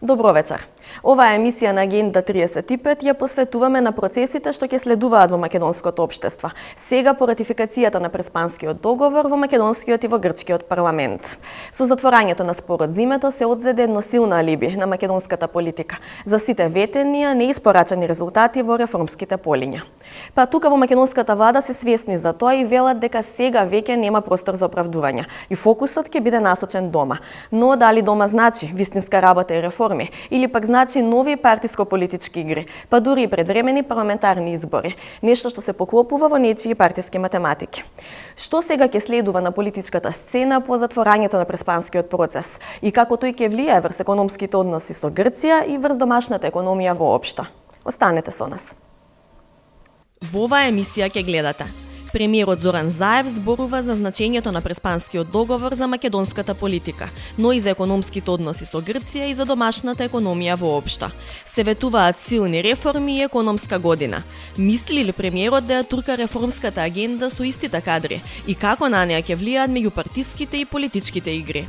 Добро вечер. Оваа емисија на Агенда 35 ја посветуваме на процесите што ќе следуваат во македонското општество. Сега по ратификацијата на Преспанскиот договор во македонскиот и во грчкиот парламент. Со затворањето на спорот зимето се одзеде едно силно алиби на македонската политика за сите ветенија неиспорачани резултати во реформските полиња. Па тука во македонската влада се свесни за тоа и велат дека сега веќе нема простор за оправдувања и фокусот ќе биде насочен дома. Но дали дома значи вистинска работа и реформи или пак значи нови партиско-политички игри, па дури и предвремени парламентарни избори, нешто што се поклопува во нечии партиски математики. Што сега ќе следува на политичката сцена по затворањето на Преспанскиот процес и како тој ќе влијае врз економските односи со Грција и врз домашната економија воопшто? Останете со нас. Во оваа емисија ќе гледате. Премиерот Зоран Заев зборува за значењето на Преспанскиот договор за македонската политика, но и за економските односи со Грција и за домашната економија воопшто. Се ветуваат силни реформи и економска година. Мисли ли премиерот да ја турка реформската агенда со истите кадри и како на неа ќе влијаат меѓупартиските и политичките игри?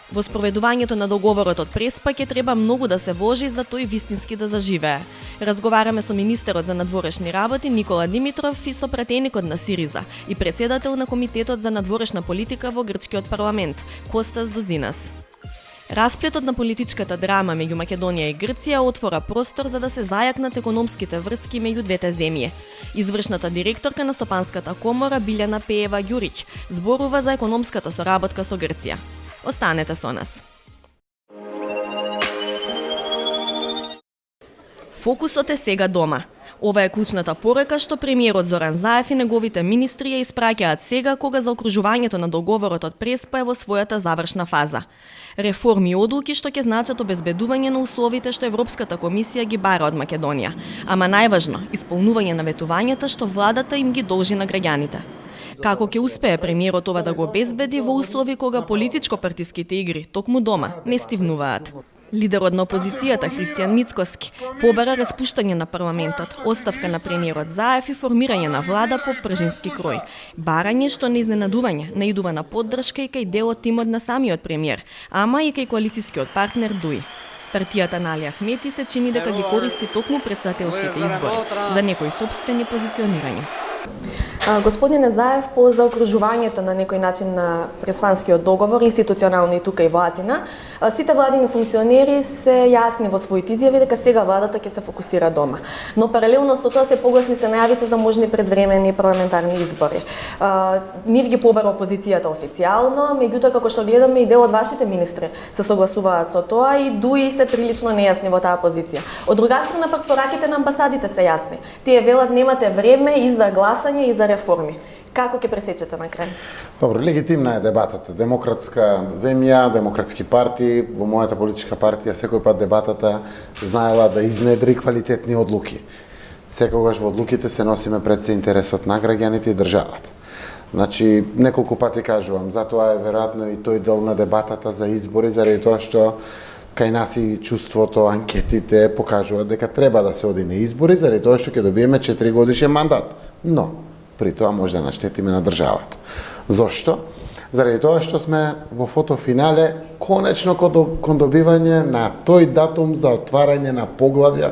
Во спроведувањето на договорот од Преспа ќе треба многу да се вложи за тој вистински да заживее. Разговараме со министерот за надворешни работи Никола Димитров и со пратеникот на Сириза и председател на Комитетот за надворешна политика во грчкиот парламент Костас Дозинас. Расплетот на политичката драма меѓу Македонија и Грција отвора простор за да се зајакнат економските врски меѓу двете земји. Извршната директорка на Стопанската комора Билјана Пеева Ѓурич зборува за економската соработка со Грција. Останете со нас. Фокусот е сега дома. Ова е клучната порека што премиерот Зоран Заев и неговите министри ја испраќаат сега кога заокружувањето на договорот од Преспа е во својата завршна фаза. Реформи и одлуки што ќе значат обезбедување на условите што Европската комисија ги бара од Македонија, ама најважно, исполнување на ветувањата што владата им ги должи на граѓаните. Како ќе успее премиерот ова да го обезбеди во услови кога политичко-партиските игри, токму дома, не стивнуваат? Лидерот на опозицијата Христијан Мицкоски побара распуштање на парламентот, оставка на премиерот Заев и формирање на влада по пржински крој. Барање што не изненадување наидува на поддршка и кај дел од тимот на самиот премиер, ама и кај коалицијскиот партнер ДУИ. Партијата на Али Ахмети се чини дека ги користи токму председателските избори за некои собствени позиционирања. Господине Заев, по заокружувањето на некој начин на Преспанскиот договор, институционално и тука и во Атина, сите владини функционери се јасни во своите изјави дека сега владата ќе се фокусира дома. Но паралелно со тоа се погласни се најавите за можни предвремени парламентарни избори. Нив ги побара опозицијата официјално, меѓутоа како што гледаме и дел од вашите министри се согласуваат со тоа и дуи се прилично нејасни во таа позиција. Од друга страна пак пораките на амбасадите се јасни. Тие велат немате време и за гласање и за реформи. Како ќе пресечете на крај? Добро, легитимна е дебатата. Демократска земја, демократски партии, во мојата политичка партија секој пат дебатата знаела да изнедри квалитетни одлуки. Секогаш во одлуките се носиме пред се интересот на граѓаните и државата. Значи, неколку пати кажувам, затоа е веројатно и тој дел на дебатата за избори, заради тоа што кај нас и чувството, анкетите покажуваат дека треба да се оди на избори, заради тоа што ќе добиеме 4 годишен мандат. Но, при тоа може да наштетиме на државата. Зошто? Заради тоа што сме во фотофинале конечно кон добивање на тој датум за отварање на поглавја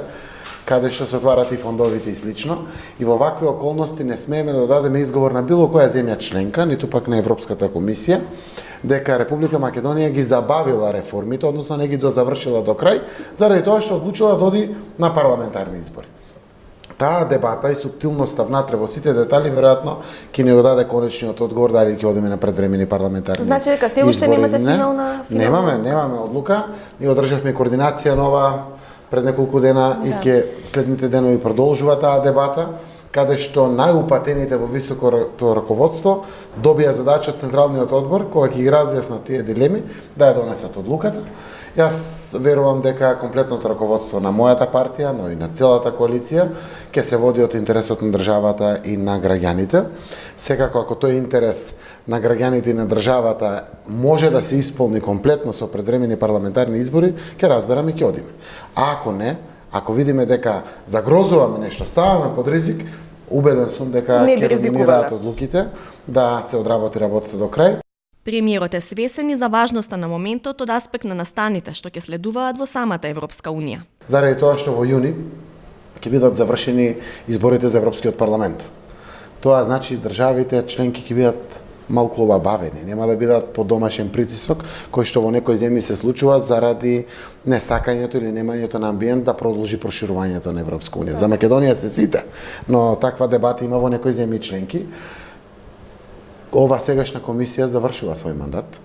каде што се отварат и фондовите и слично. И во вакви околности не смееме да дадеме изговор на било која земја членка, ниту пак на Европската комисија, дека Република Македонија ги забавила реформите, односно не ги дозавршила до крај, заради тоа што одлучила да оди на парламентарни избори. Таа дебата и суптилноста внатре во сите детали веројатно ќе ни го даде конечниот одговор дали ќе одиме на предвремени парламентарни избори. Значи дека се уште немате финална Немаме одлука. Ние одржавме координација нова пред неколку дена и ќе следните денови продолжува таа дебата, каде што најупатените во високото раководство добија задача од Централниот одбор, кога ќе ги разјаснат тие дилеми, да ја донесат одлуката. Јас верувам дека комплетното раководство на мојата партија, но и на целата коалиција, ќе се води од интересот на државата и на граѓаните. Секако, ако тој интерес на граѓаните и на државата може да се исполни комплетно со предвремени парламентарни избори, ќе разбераме и ќе одиме. А ако не, ако видиме дека загрозуваме нешто, ставаме под ризик, убеден сум дека ќе доминираат одлуките да се одработи работата до крај. Премиерот е свесен и за важноста на моментот од аспект на настаните што ќе следуваат во самата Европска Унија. Заради тоа што во јуни ќе бидат завршени изборите за Европскиот парламент. Тоа значи државите членки ќе бидат малку олабавени, нема да бидат под домашен притисок, кој што во некои земји се случува заради несакањето или немањето на амбиент да продолжи проширувањето на Европска Унија. За Македонија се сите, но таква дебата има во некои земји членки. Ова сегашна комисија завршува свој мандат,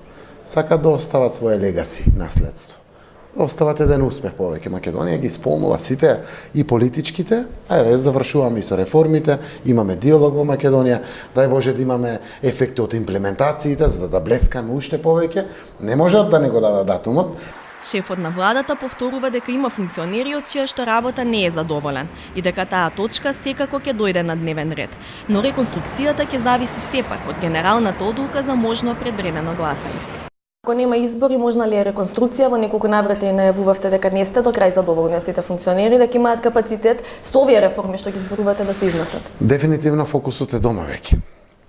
сакат да остават своје легаси, наследство. Да остават еден успех повеќе. Македонија ги исполнува сите и политичките, а еве завршуваме и со реформите, имаме диалог во Македонија, дај Боже да имаме ефекти од имплементациите, за да блескаме уште повеќе. Не можат да не го дадат датумот. Шефот на владата повторува дека има функционери од чија што работа не е задоволен и дека таа точка секако ќе дојде на дневен ред. Но реконструкцијата ќе зависи сепак од генералната одлука за можно предвремено гласање. Ако нема избори, можна ли е реконструкција? Во неколку наврати најавувавте дека не сте до крај задоволни од сите функционери, дека имаат капацитет со овие реформи што ги зборувате да се изнесат. Дефинитивно фокусот е дома веќе.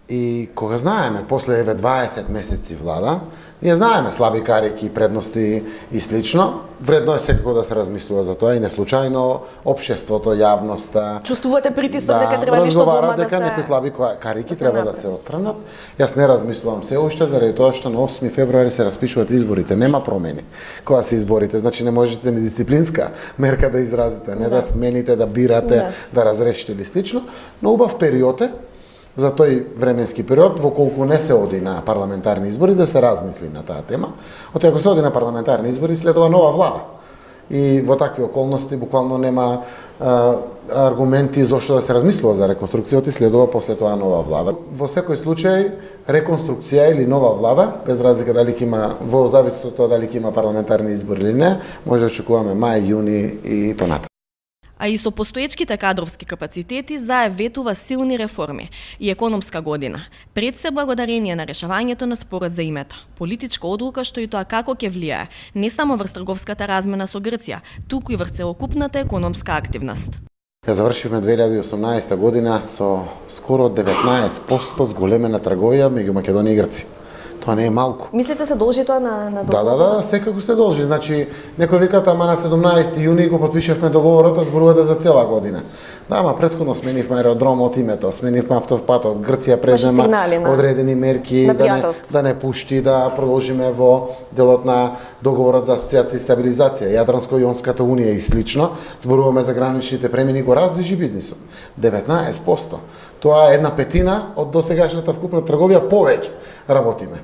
И кога знаеме, после еве 20 месеци влада, ние знаеме слаби карики, предности и слично, вредно е секако да се размислува за тоа и не случајно општеството, јавноста. Чувствувате притисок дека треба нешто дома да се... дека некои слаби карики треба да се отстранат. Јас не размислувам се уште заради тоа што на 8 февруари се распишуваат изборите, нема промени. Кога се изборите, значи не можете ни дисциплинска мерка да изразите, не да смените, да бирате, да разрешите или слично, но убав период е за тој временски период, во колку не се оди на парламентарни избори, да се размисли на таа тема. Оти ако се оди на парламентарни избори, следува нова влада. И во такви околности буквално нема аргументи зошто да се размислува за реконструкцијата и следува после тоа нова влада. Во секој случај, реконструкција или нова влада, без разлика дали ќе има, во зависност од тоа дали ќе има парламентарни избори или не, може да очекуваме мај, јуни и понатаму. А и со постоечките кадровски капацитети Заев ветува силни реформи и економска година. Пред се благодарение на решавањето на спорот за името. Политичка одлука што и тоа како ќе влијае, не само врз трговската размена со Грција, туку и врз целокупната економска активност. Ја завршивме 2018 година со скоро 19% зголемена трговија меѓу Македонија и Грција. Тоа не е малку. Мислите се должи тоа на договор? Да, секако се должи. Значи, некој викат, ама на 17 јуни го потпишавме договорот, а зборувате за цела година. Да, ама претходно сменивме аеродромот името, сменивме автопатот, Грција презема одредени мерки да не пушти да продолжиме во делот на договорот за асоциација и стабилизација, Јадранско-Јонската унија и слично. Зборуваме за граничните премини, го раздвижи бизнисот. 19%. Тоа е 1/5 од досегашната вкупна трговија повеќе работиме.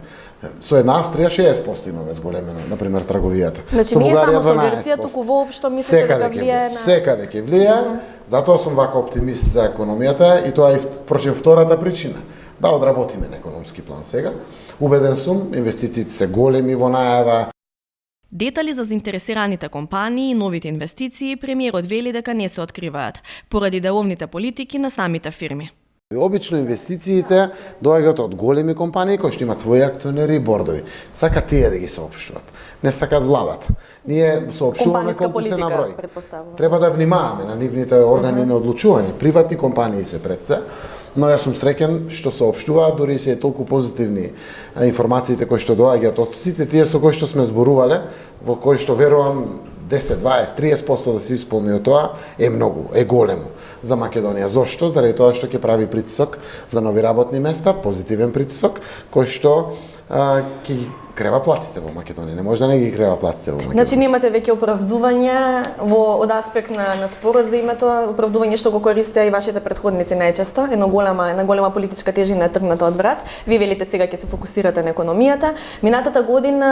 Со една Австрија 60% имаме зголемено, например, трговијата. Значи не само со Грција, туку воопшто мислите дека влијае на... Секаде ќе влијае, затоа сум вака оптимист за економијата и тоа е впрочем втората причина. Да одработиме на економски план сега. Убеден сум, инвестициите се големи во најава. Детали за заинтересираните компании и новите инвестиции премиерот вели дека не се откриваат, поради деловните политики на самите фирми. Обично инвестициите доаѓаат од големи компании кои што имаат своји акционери и бордови. Сакат тие да ги соопштуват. Не сакат владата. Ние соопштуваме колку се наброи. Треба да внимаваме на нивните органи на одлучување. Приватни компании се пред се, но јас сум среќен што соопштуваат, дури се толку позитивни информациите кои што доаѓаат од сите тие со кои што сме зборувале, во кои што верувам 10, 20, 30% да се исполни од тоа е многу, е големо за Македонија. Зошто? Заради тоа што ќе прави притисок за нови работни места, позитивен притисок, кој што ќе крева платите во Македонија, не може да не ги крева платите во Македонија. Значи немате веќе оправдување од аспект на спорот за името, оправдување што го користеа и вашите претходници најчесто, една голема политичка тежина е тргната од врат. Вие велите сега ќе се фокусирате на економијата. Минатата година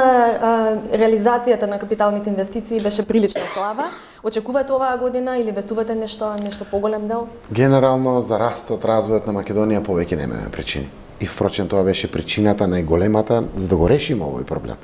реализацијата на капиталните инвестиции беше прилично слаба. Очекувате оваа година или ветувате нешто поголем дел? Генерално за растот, развојот на Македонија повеќе немаме причини. И впрочем тоа беше причината најголемата за да го решиме овој проблем.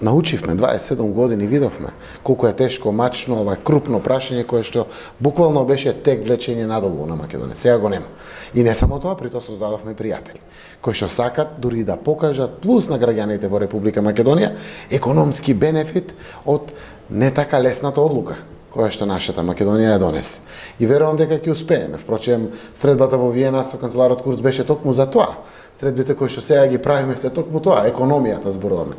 Научивме 27 години, видовме колку е тешко, мачно ова крупно прашање кое што буквално беше тек влечење надолу на Македонија. Сега го нема. И не само тоа, при тоа создадовме пријатели кои што сакат дури да покажат плюс на граѓаните во Република Македонија економски бенефит од не така лесната одлука која што нашата Македонија ја донесе. И верувам дека ќе успееме. Впрочем, средбата во Виена со канцеларот Курц беше токму за тоа. Средбите кои што сега ги правиме се токму тоа, економијата зборуваме.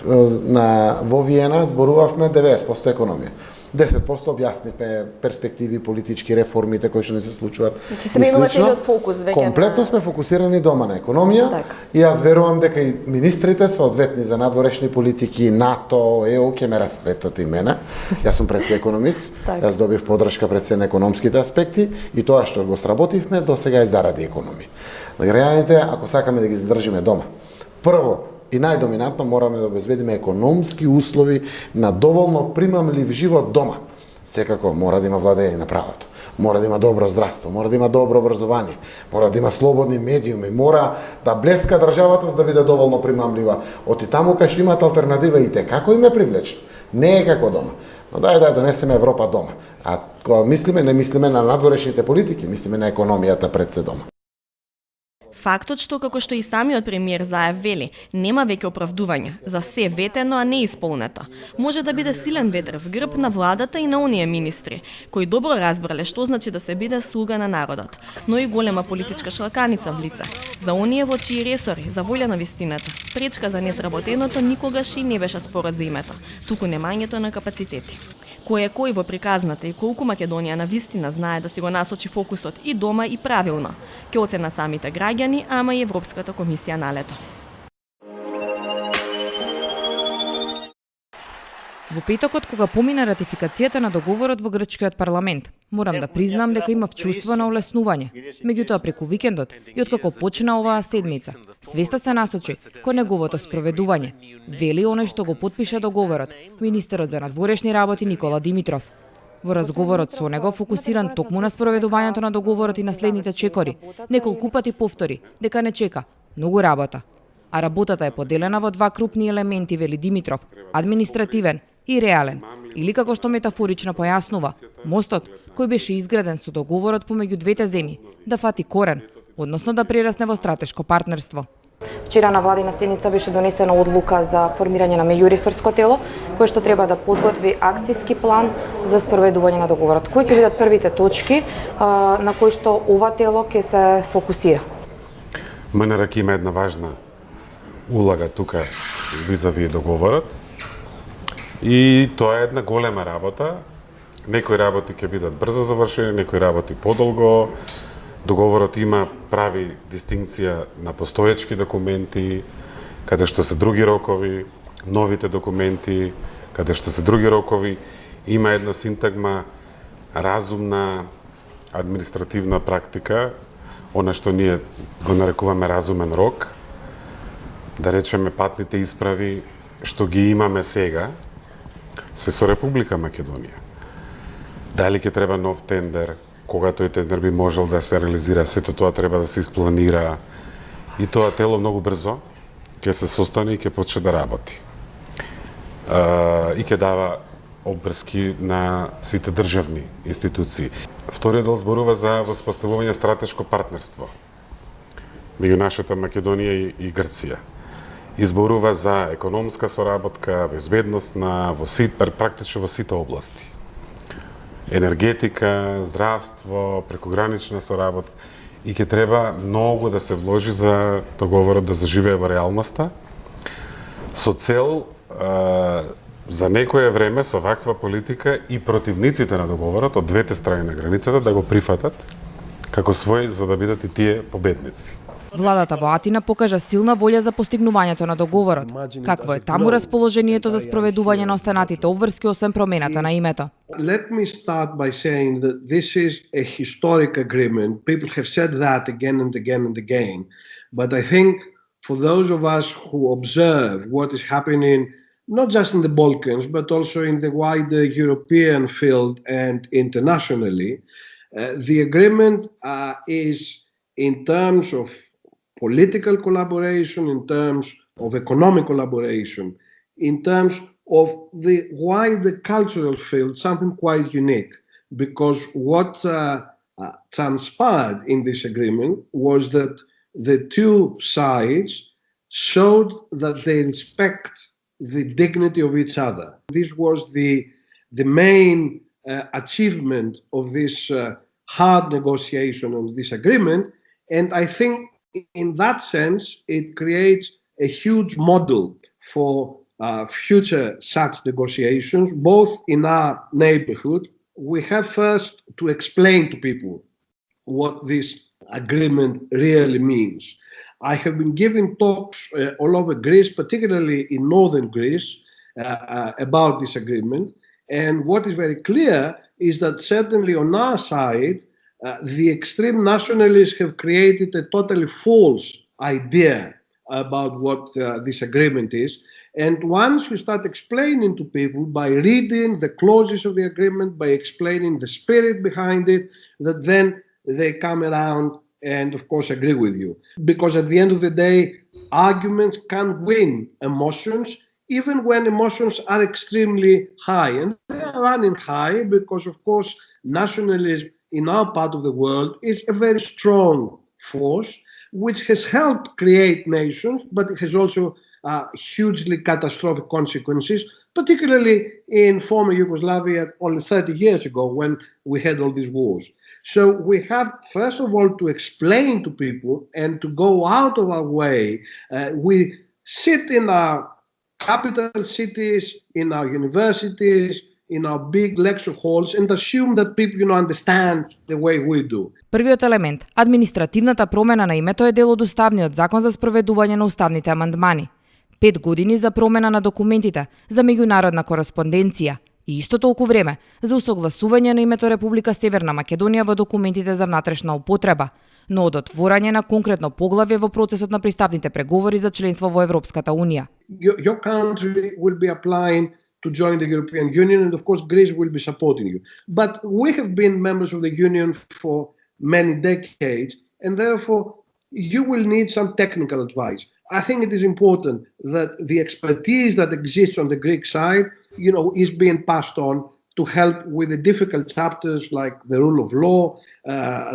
Во Виена зборувавме 90% економија. 10% објаснивме перспективи, политички реформите кои што не се случуваат. Значи се менува целиот фокус веќе. Комплетно сме фокусирани дома на економија. Так. И јас верувам дека и министрите соодветни за надворешни политики, НАТО, ЕУ ќе ме растретат и мене. Јас сум пред се економист. Јас добив поддршка пред се на економските аспекти и тоа што го сработивме до сега е заради економија. Граѓаните, ако сакаме да ги задржиме дома, прво и најдоминантно мораме да обезбедиме економски услови на доволно примамлив живот дома. Секако мора да има владење на правото, мора да има добро здравство, мора да има добро образование, мора да има слободни медиуми, мора да блеска државата за да биде доволно примамлива. Оти таму кај што имаат алтернатива и те како им е привлечно. Не е како дома. Но да донесеме Европа дома. А кога мислиме, не мислиме на надворешните политики, мислиме на економијата пред се дома. Фактот што, како што и самиот премиер Заев вели, нема веќе оправдување за се ветено, а не исполнето. Може да биде силен ветер в грб на владата и на оние министри, кои добро разбрале што значи да се биде слуга на народот, но и голема политичка шлаканица в лице. За оние во чии ресори, за волја на вистината, пречка за несработеното никогаш и не беше спорот за името, туку немањето на капацитети. Кој е кој во приказната и колку Македонија на вистина знае да си го насочи фокусот и дома и правилно, ке оцена самите граѓани, ама и Европската комисија на лето. Во петокот, кога помина ратификацијата на договорот во грчкиот парламент, морам да признам дека имав чувство на олеснување. Меѓутоа преку викендот и откако почна оваа седмица, свеста се насочи кон неговото спроведување, вели оној што го потпиша договорот, министерот за надворешни работи Никола Димитров. Во разговорот со него, фокусиран токму на спроведувањето на договорот и на следните чекори, неколку пати повтори дека не чека многу работа. А работата е поделена во два крупни елементи, вели Димитров, административен и реален, или како што метафорично појаснува, мостот кој беше изграден со договорот помеѓу двете земји да фати корен, односно да прерасне во стратешко партнерство. Вчера на владина седница беше донесена одлука за формирање на меѓуресорско тело, кое што треба да подготви акцијски план за спроведување на договорот. Кои ќе бидат првите точки на кои што ова тело ќе се фокусира? МНРК има една важна улога тука визави договорот. И тоа е една голема работа. Некои работи ќе бидат брзо завршени, некои работи подолго. Договорот има прави дистинкција на постоечки документи, каде што се други рокови, новите документи, каде што се други рокови. Има една синтагма, разумна административна практика, она што ние го нарекуваме разумен рок, да речеме патните исправи што ги имаме сега, се со Република Македонија. Дали ќе треба нов тендер, кога тој тендер би можел да се реализира, сето тоа треба да се испланира и тоа тело многу брзо ќе се состане и ќе почне да работи. И ќе дава обврски на сите државни институции. Вториот дел зборува за воспоставување стратешко партнерство меѓу нашата Македонија и Грција. Изборува за економска соработка, безбедносна, практично во сите области. Енергетика, здравство, прекогранична соработка. И ќе треба многу да се вложи за договорот да заживее во реалноста, со цел за некое време со ваква политика и противниците на договорот од двете страни на границата да го прифатат како свој, за да бидат и тие победници. Владата во Атина покажа силна волја за постигнувањето на договорот. Какво е таму расположението за спроведување на останатите обврски освен промената на името? Let me start by saying that this is a historic agreement. People have said that again and again and again. But I think for those of us who observe what is happening, not just in the Balkans, but also in the wider European field and internationally, the agreement is, in terms of political collaboration, in terms of economic collaboration, in terms of the wider cultural field, something quite unique. Because what transpired in this agreement was that the two sides showed that they respect the dignity of each other. This was the main achievement of this hard negotiation of this agreement, and I think in that sense it creates a huge model for future such negotiations, both in our neighborhood. We have first to explain to people what this agreement really means. I have been giving talks all over Greece, particularly in northern Greece, about this agreement. And what is very clear is that certainly on our side, the extreme nationalists have created a totally false idea about what this agreement is. And once you start explaining to people by reading the clauses of the agreement, by explaining the spirit behind it, that then they come around and of course agree with you. Because at the end of the day, arguments can win emotions, even when emotions are extremely high. And they are running high because of course nationalism in our part of the world is a very strong force which has helped create nations, but it has also hugely catastrophic consequences, particularly in former Yugoslavia only 30 years ago when we had all these wars. So we have, first of all, to explain to people and to go out of our way. We sit in our capital cities, in our universities, in our big lecture halls and assume that people understand the way we do. Првиот елемент, административната промена на името е дел од Уставниот закон за спроведување на уставните амандмани. 5 години за промена на документите за меѓународна кореспонденција и исто толку време за усогласување на името Република Северна Македонија во документите за внатрешна употреба, но од отворање на конкретно поглавје во процесот на пристапните преговори за членство во Европската Унија. Your country will be applying to join the European Union, and of course Greece will be supporting you. But we have been members of the Union for many decades, and therefore you will need some technical advice. I think it is important that the expertise that exists on the Greek side, is being passed on to help with the difficult chapters like the rule of law,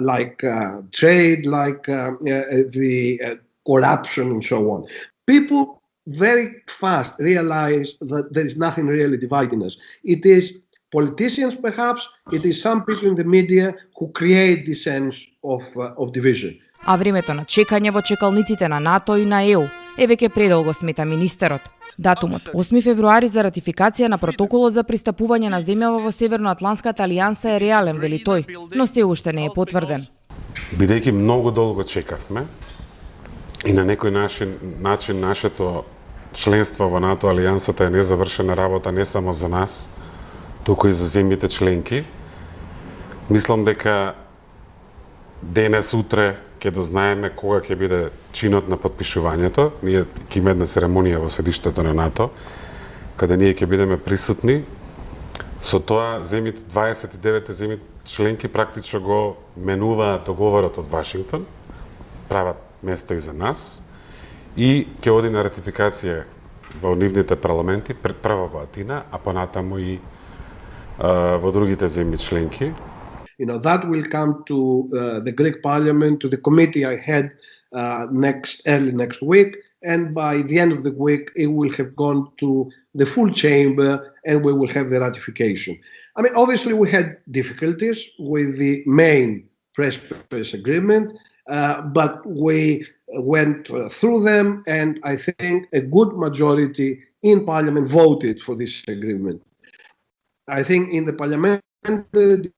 like trade, like the corruption and so on. People very fast realize that there is nothing really dividing us. It is politicians perhaps, it is some people in the media who create this sense of division. А времето на чекање во чекалниците на НАТО и на ЕУ е веќе предолго, смета министерот. Датумот 8 февруари за ратификација на протоколот за пристапување на земјава во Северноатланската алијанса е реален, вели тој, но се уште не е потврден. Бидејќи многу долго чекавме и на некој начин нашето членство во НАТО алијансата е незавршена работа не само за нас, туку и за земјите членки. Мислам дека денес, утре ќе дознаеме кога ќе биде чинот на потпишувањето. Ние ќе имаме една церемонија во седиштето на НАТО, каде ние ќе бидеме присутни. Со тоа 29 земји членки практично го менуваат договорот од Вашингтон, прават место и за нас, и ќе оди на ратификација во нивните парламенти, прво во Атина, а понатаму и во другите земји членки. That will come to the Greek Parliament, to the committee I head early next week, and by the end of the week it will have gone to the full chamber and we will have the ratification. I mean, obviously we had difficulties with the main press agreement, but we went through them, and I think a good majority in Parliament voted for this agreement. I think in the parliamentary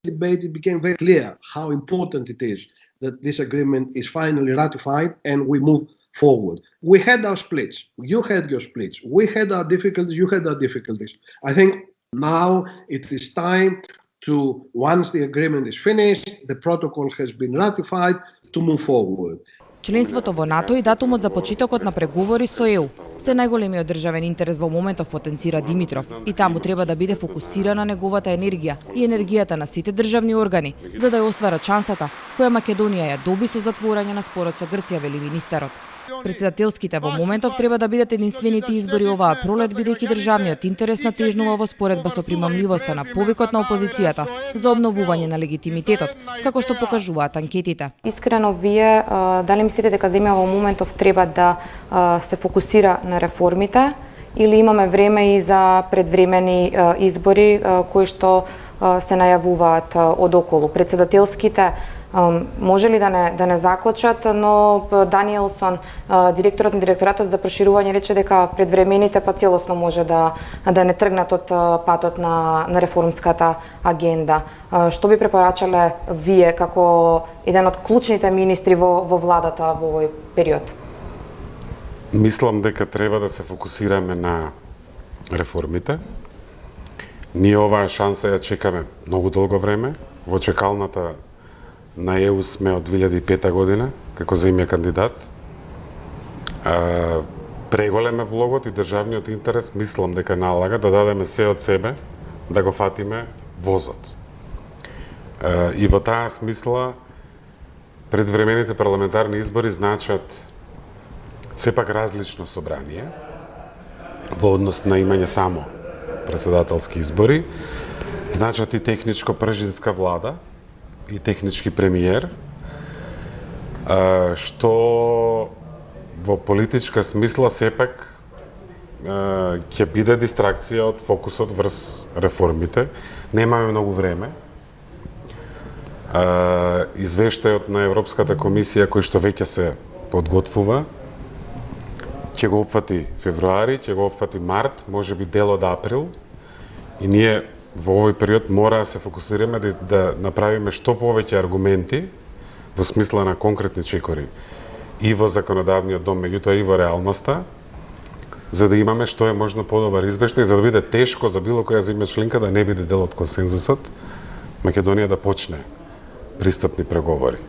debate it became very clear how important it is that this agreement is finally ratified and we move forward. We had our splits. You had your splits. We had our difficulties. You had our difficulties. I think now it is time to, once the agreement is finished, the protocol has been ratified, to move forward. Членството во НАТО и датумот за почетокот на преговори со ЕУ се најголемиот државен интерес во моментов, потенцира Димитров, и таму треба да биде фокусирана неговата енергија и енергијата на сите државни органи, за да ја остварат шансата која Македонија ја доби со затворање на спорот со Грција, вели министерот. Председателските во моментов треба да бидат единствените избори оваа пролет, бидејќи државниот интерес натежнува во споредба со примамливоста на повикот на опозицијата за обновување на легитимитетот, како што покажуваат анкетите. Искрено, вие дали мислите дека земја во моментов треба да се фокусира на реформите или имаме време и за предвремени избори кои што се најавуваат одоколу? Председателските може ли да не закочат, но Даниелсон, директорот на директоратот за проширување, рече дека предвремените па целосно може да не тргнат од патот на реформската агенда. Што би препорачале вие како еден од клучните министри во владата во овој период? Мислам дека треба да се фокусираме на реформите. Ние оваа шанса ја чекаме многу долго време. Во чекалната на ЕУ сме од 2005 година, како земја кандидат. Преголем е влогот и државниот интерес, мислам дека налага да дадеме се од себе, да го фатиме возот. И во таа смисла, предвремените парламентарни избори значат сепак различно собрание во однос на имање само председателски избори, значат и техничко-пржинска влада, и технички премиер, што во политичка смисла сепак ќе биде дистракција од фокусот врз реформите. Немаме многу време. Извештајот на Европската комисија, кој што веќе се подготвува, ќе го опфати февруари, ќе го опфати март, може би дел од април, и ние во овој период мора да се фокусираме да направиме што повеќе аргументи во смисла на конкретни чекори и во законодавниот дом, меѓутоа и во реалноста, за да имаме што е можно подобар извештај, за да биде тешко за било која земја членка да не биде дел од консензусот, Македонија да почне пристапни преговори.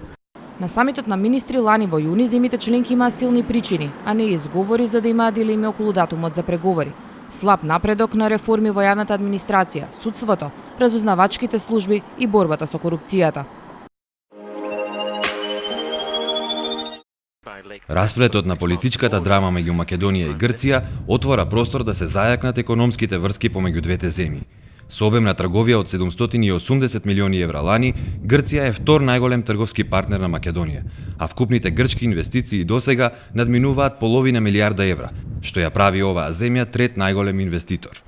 На самитот на министри лани во јуни земјите членки имаа силни причини, а не изговори за да имаат дилеми околу датумот за преговори. Слаб напредок на реформи во јавната администрација, судството, разузнавачките служби и борбата со корупцијата. Расплетот на политичката драма меѓу Македонија и Грција отвора простор да се зајакнат економските врски помеѓу двете земји. Со обем на трговија од 780 милиони евра лани, Грција е втор најголем трговски партнер на Македонија, а вкупните грчки инвестиции досега надминуваат половина милијарда евра, што ја прави оваа земја трет најголем инвеститор.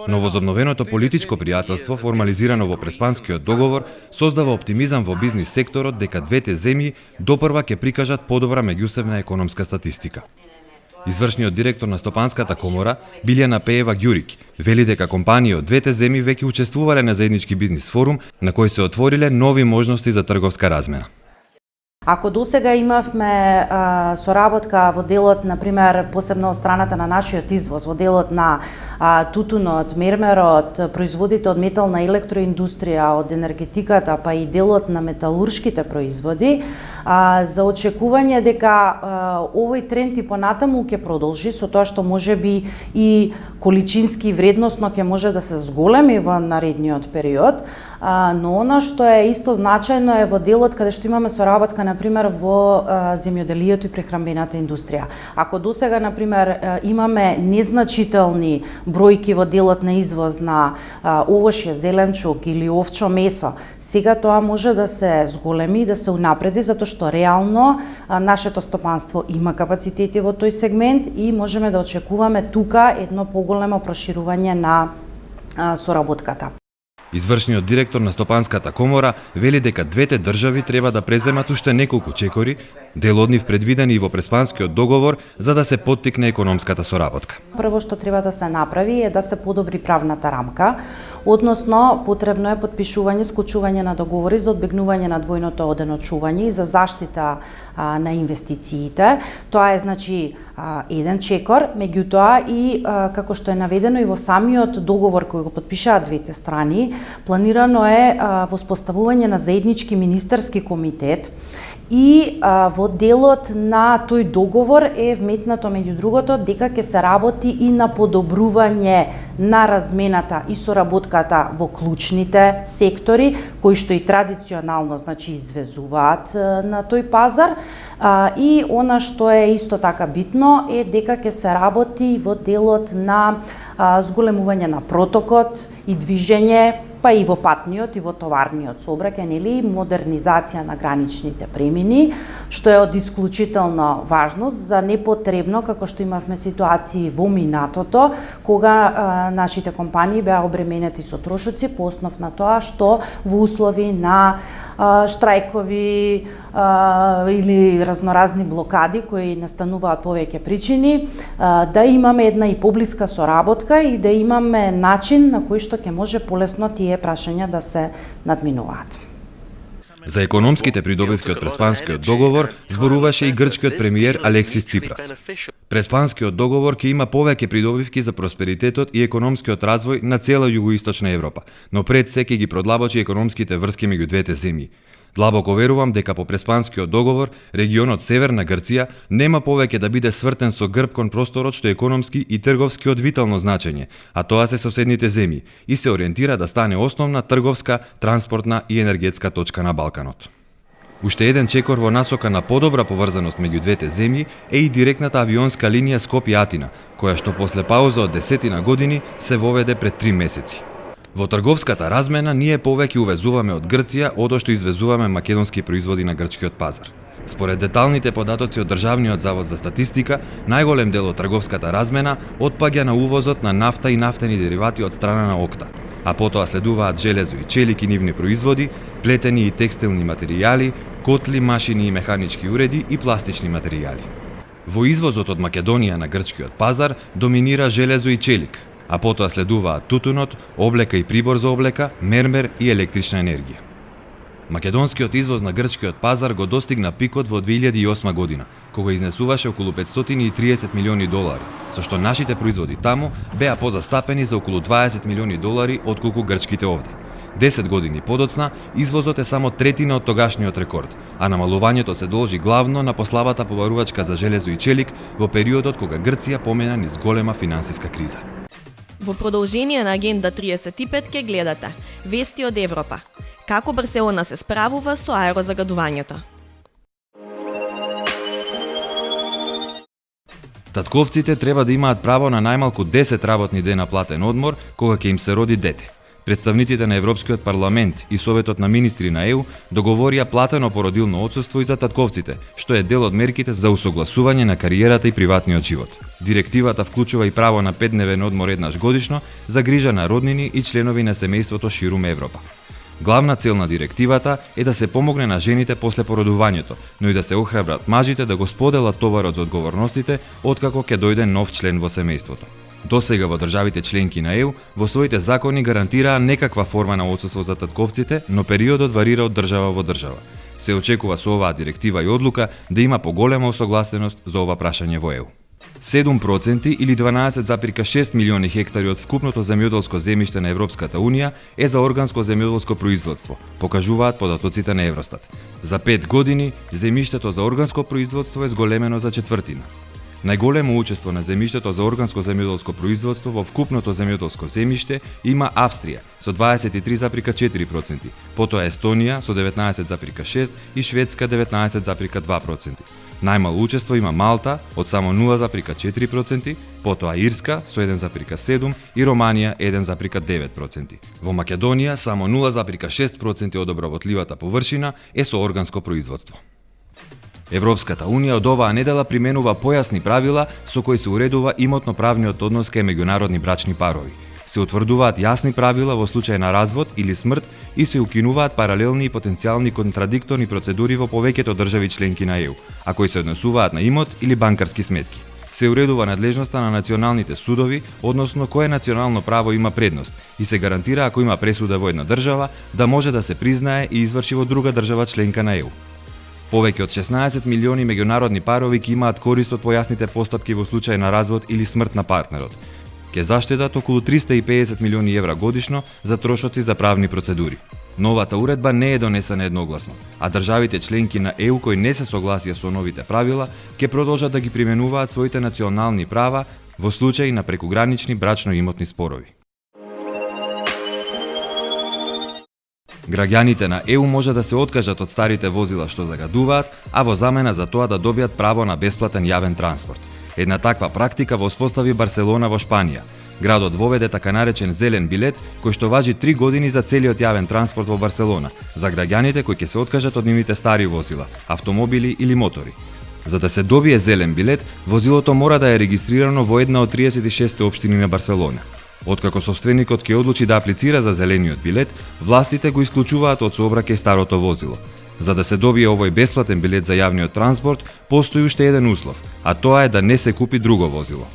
Но возобновеното политичко пријателство, формализирано во Преспанскиот договор, создава оптимизам во бизнис секторот дека двете земји допрва ќе прикажат подобра меѓусебна економска статистика. Извршниот директор на Стопанската комора, Билјана Пеева Ѓурик, вели дека компании од двете земји веќе учествувале на заеднички бизнис форум на кој се отвориле нови можности за трговска размена. Ако досега имавме соработка во делот, например, посебно од страната на нашиот извоз, во делот на тутунот, мермерот, производите од метална електроиндустрија, од енергетиката, па и делот на металуршките производи, за очекување дека овој тренд и понатаму ќе продолжи, со тоа што може би и количински вредносно ќе може да се зголеми во наредниот период, но она што е исто значајно е во делот каде што имаме соработка, например, во земјоделието и прехранбената индустрија. Ако досега, например, имаме незначителни бројки во делот на извоз на овошје, зеленчук или овчо месо, сега тоа може да се зголеми и да се унапреди, затоа што реално нашето стопанство има капацитети во тој сегмент и можеме да очекуваме тука едно поголемо проширување на соработката. Извршниот директор на Стопанската комора вели дека двете држави треба да преземат уште неколку чекори, дел од нив предвидени и во Преспанскиот договор, за да се поттикне економската соработка. Прво што треба да се направи е да се подобри правната рамка. односно потребно е подпишување, склучување на договори за одбегнување на двојното оденочување и за заштита на инвестициите. Тоа е значи еден чекор, меѓутоа и како што е наведено и во самиот договор кој го подпишаат двете страни, планирано е воспоставување на заеднички министерски комитет и во делот на тој договор е вметнато меѓу другото дека ќе се работи и на подобрување на размената и соработката во клучните сектори кои што и традиционално значи извезуваат на тој пазар. И она што е исто така битно е дека ќе се работи во делот на зголемување на протокот и движење, па и во патниот и во товарниот сообраќај, нели, модернизација на граничните премини, што е од исклучителна важност за непотребно, како што имавме ситуации во минатото, кога нашите компании беа обременети со трошоци по основ на тоа што во услови на штрајкови или разноразни блокади кои настануваат повеќе причини, да имаме една и поблиска соработка и да имаме начин на кој што ќе може полесно тие прашања да се надминуваат. За економските придобивки од Преспанскиот договор зборуваше и грчкиот премиер Алексис Ципрас. Преспанскиот договор ќе има повеќе придобивки за просперитетот и економскиот развој на цела југоисточна Европа, но пред се ќе ги продлабочи економските врски меѓу двете земји. Длабоко верувам дека по Преспанскиот договор регионот Северна Грција нема повеќе да биде свртен со грб кон просторот што е економски и трговски од витално значење, а тоа се соседните земји, и се ориентира да стане основна трговска, транспортна и енергетска точка на Балканот. Уште еден чекор во насока на подобра поврзаност меѓу двете земји е и директната авионска линија Скопје-Атина, која што после пауза од 10 години се воведе пред 3 месеци. Во трговската размена ние повеќе увезуваме од Грција одо што извезуваме македонски производи на грчкиот пазар. Според деталните податоци од Државниот завод за статистика, најголем дел од трговската размена отпаѓа на увозот на нафта и нафтени деривати од страна на ОКТА, а потоа следуваат железо и челик и нивни производи, плетени и текстилни материјали, котли, машини и механички уреди и пластични материјали. Во извозот од Македонија на грчкиот пазар доминира железо и челик, а потоа следуваат тутунот, облека и прибор за облека, мермер и електрична енергија. Македонскиот извоз на грчкиот пазар го достигна пикот во 2008 година, кога изнесуваше околу 530 милиони долари, со што нашите производи таму беа позастапени за околу 20 милиони долари отколку грчките овде. 10 години подоцна, извозот е само третина од тогашниот рекорд, а намалувањето се должи главно на послабата побарувачка за железо и челик во периодот кога Грција помина низ голема финансиска криза. Во продолжение на Агенда 35 ке гледате вести од Европа. Како Барселона се справува со аерозагадувањето. Татковците треба да имаат право на најмалку 10 работни дена платен одмор кога ќе им се роди дете. Представниците на Европскиот парламент и Советот на министри на ЕУ договорија платено породилно отсуство и за татковците, што е дел од мерките за усогласување на кариерата и приватниот живот. Директивата вклучува и право на 5-дневен одмор еднаш годишно за грижа на роднини и членови на семејството ширум Европа. Главна цел на директивата е да се помогне на жените после породувањето, но и да се охрабрат мажите да го споделат товарот за одговорностите откако ќе дојде нов член во семејството. Досега во државите членки на ЕУ во своите закони гарантираа некаква форма на отсуство за татковците, но периодот варира од држава во држава. Се очекува со оваа директива и одлука да има поголема усогласеност за ова прашање во ЕУ. 7% или 12,6 милиони хектари од вкупното земјоделско земјиште на Европската Унија е за органско земјоделско производство, покажуваат податоците на Евростат. За 5 години земјиштето за органско производство е зголемено за четвртина. Најголемо учество на земјиштето за органско земјоделско производство во вкупното земјоделско земјиште има Австрија со 23,4%, потоа Естонија со 19,6% и Шведска 19,2%. Најмало учество има Малта од само 0,4%, потоа Ирска со 1,7% и Романија 1,9%. Во Македонија само 0,6% од обработливата површина е со органско производство. Европската Унија од оваа недела применува појасни правила со кои се уредува имотно-правниот однос кај меѓународни брачни парови. Се утврдуваат јасни правила во случај на развод или смрт и се укинуваат паралелни и потенцијални контрадикторни процедури во повеќето држави членки на ЕУ, а кои се однесуваат на имот или банкарски сметки. се уредува надлежноста на националните судови, односно кое национално право има предност и се гарантира ако има пресуда во една држава да може да се признае и изврши во друга држава членка на ЕУ. Повеќе од 16 милиони меѓународни парови ќе имаат корист од појасните постапки во случај на развод или смрт на партнерот. Ке заштедат околу 350 милиони евра годишно за трошоци за правни процедури. Новата уредба не е донесена едногласно, а државите членки на ЕУ кои не се согласија со новите правила ќе продолжат да ги применуваат своите национални права во случај на прекугранични брачно-имотни спорови. Граѓаните на ЕУ може да се откажат од старите возила што загадуваат, а во замена за тоа да добијат право на бесплатен јавен транспорт. Една таква практика воспостави Барселона во Шпанија. Градот воведе така наречен зелен билет, кој што важи 3 години за целиот јавен транспорт во Барселона, за граѓаните кои ќе се откажат од нивните стари возила, автомобили или мотори. За да се добие зелен билет, возилото мора да е регистрирано во една од 36 општини на Барселона. Откако собственикот ќе одлучи да аплицира за зелениот билет, властите го исклучуваат од сообраќај старото возило. За да се добие овој бесплатен билет за јавниот транспорт, постои уште еден услов, а тоа е да не се купи друго возило.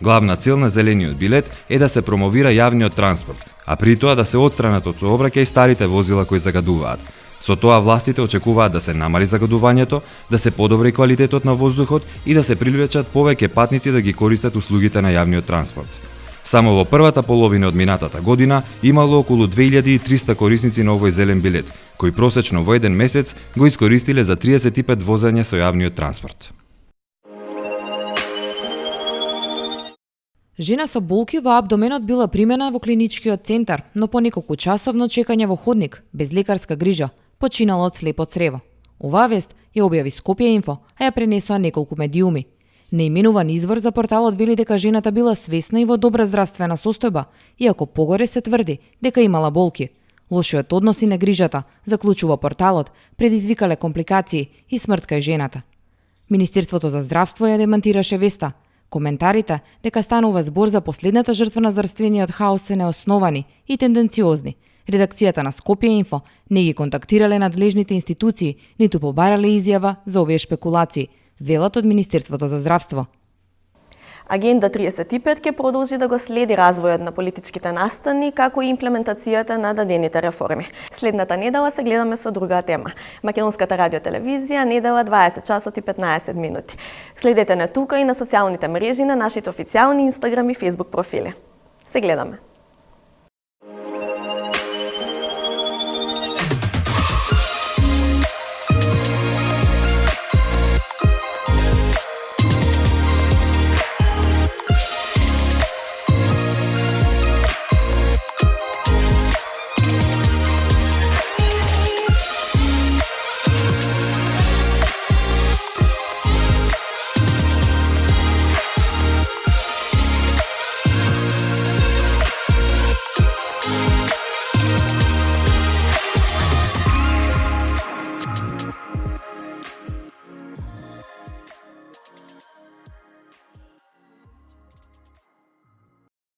Главна цел на зелениот билет е да се промовира јавниот транспорт, а при тоа да се отстранат од сообраќај старите возила кои загадуваат. Со тоа властите очекуваат да се намали загадувањето, да се подобри квалитетот на воздухот и да се привлечат повеќе патници да ги користат услугите на јавниот транспорт. Само во првата половина од минатата година имало околу 2300 корисници на овој зелен билет, кои просечно во еден месец го искористиле за 35 возења со јавниот транспорт. Жена со болки во абдоменот била примена во клиничкиот центар, но по неколку часовно чекање во ходник, без лекарска грижа, починала од слепо црево. Оваа вест ја објави Скопје Инфо, а ја пренесоа неколку медиуми. Неименуван извор за порталот вели дека жената била свесна и во добра здравствена состојба, иако погоре се тврди дека имала болки. Лошиот однос и негрижата, заклучува порталот, предизвикале компликации и смрт кај жената. Министерството за здравство ја демантираше веста. Коментарите дека станува збор за последната жртва на здравствениот хаос се неосновани и тенденциозни. Редакцијата на Скопје Инфо не ги контактирале надлежните институции, ниту побарале изјава за овие шпекулации, велат од Министерството за здравство. Агенда 35 ќе продолжи да го следи развојот на политичките настани, како и имплементацијата на дадените реформи. Следната недела се гледаме со друга тема. Македонската радиотелевизија, недела 20 часот и 15 минути. Следете не тука и на социјалните мрежи на нашите официјални Инстаграм и Фейсбук профили. Се гледаме.